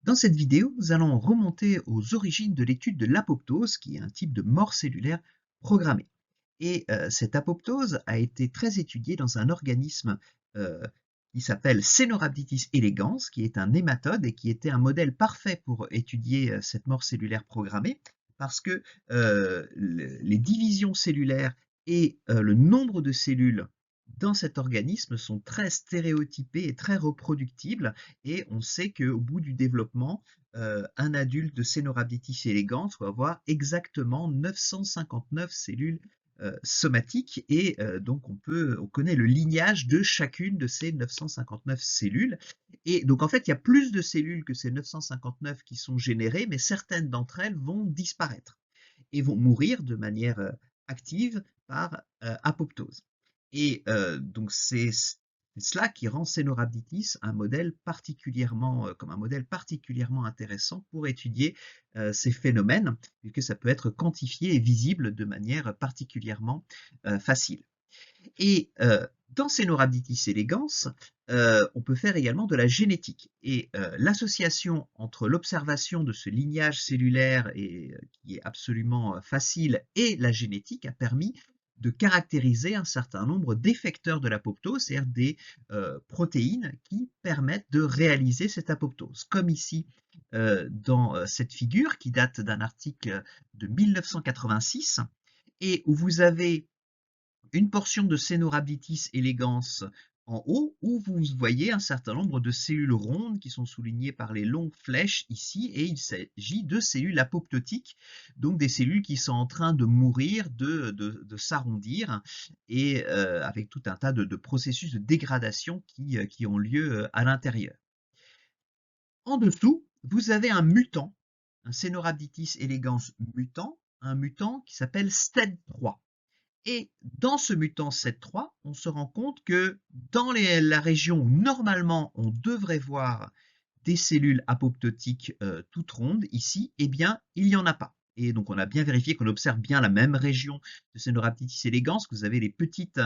Dans cette vidéo, nous allons remonter aux origines de l'étude de l'apoptose, qui est un type de mort cellulaire programmée. Et cette apoptose a été très étudiée dans un organisme euh, qui s'appelle Caenorhabditis elegans, qui est un nématode et qui était un modèle parfait pour étudier cette mort cellulaire programmée, parce que les divisions cellulaires et le nombre de cellules dans cet organisme sont très stéréotypés et très reproductibles, et on sait qu'au bout du développement, un adulte de Caenorhabditis elegans va avoir exactement 959 cellules somatiques, et donc on connaît le lignage de chacune de ces 959 cellules. Et donc en fait, il y a plus de cellules que ces 959 qui sont générées, mais certaines d'entre elles vont disparaître et vont mourir de manière active par apoptose. Et donc c'est cela qui rend Caenorhabditis un modèle particulièrement, comme un modèle particulièrement intéressant pour étudier ces phénomènes, puisque ça peut être quantifié et visible de manière particulièrement facile. Et dans Caenorhabditis elegans, on peut faire également de la génétique. Et l'association entre l'observation de ce lignage cellulaire, qui est absolument facile, et la génétique a permis de caractériser un certain nombre d'effecteurs de l'apoptose, c'est-à-dire des protéines qui permettent de réaliser cette apoptose. Comme ici dans cette figure qui date d'un article de 1986, et où vous avez une portion de Caenorhabditis elegans en haut, où vous voyez un certain nombre de cellules rondes qui sont soulignées par les longues flèches ici, et il s'agit de cellules apoptotiques, donc des cellules qui sont en train de mourir, de s'arrondir, et avec tout un tas de processus de dégradation qui ont lieu à l'intérieur. En dessous, vous avez un mutant, un Caenorhabditis elegans mutant, un mutant qui s'appelle STED3. Et dans ce mutant 7.3, on se rend compte que dans la région où normalement on devrait voir des cellules apoptotiques toutes rondes, ici, eh bien, il n'y en a pas. Et donc on a bien vérifié qu'on observe bien la même région de Caenorhabditis elegans, que vous avez les petites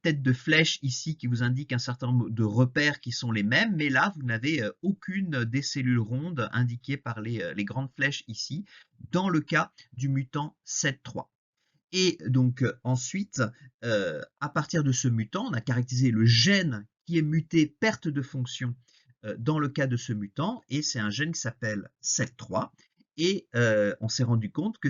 têtes de flèches ici qui vous indiquent un certain nombre de repères qui sont les mêmes, mais là, vous n'avez aucune des cellules rondes indiquées par les grandes flèches ici, dans le cas du mutant 7.3. Et donc ensuite, à partir de ce mutant, on a caractérisé le gène qui est muté perte de fonction dans le cas de ce mutant, et c'est un gène qui s'appelle SET3, et on s'est rendu compte que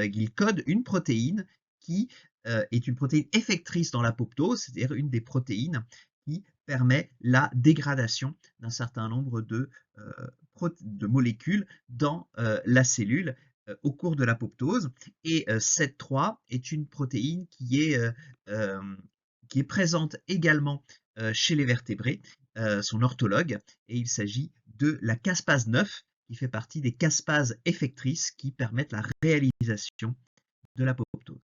qu'il code une protéine qui est une protéine effectrice dans l'apoptose, c'est-à-dire une des protéines qui permet la dégradation d'un certain nombre de molécules dans la cellule au cours de l'apoptose. Et SET3 est une protéine euh, qui est présente également chez les vertébrés, son orthologue, et il s'agit de la caspase 9, qui fait partie des caspases effectrices qui permettent la réalisation de l'apoptose.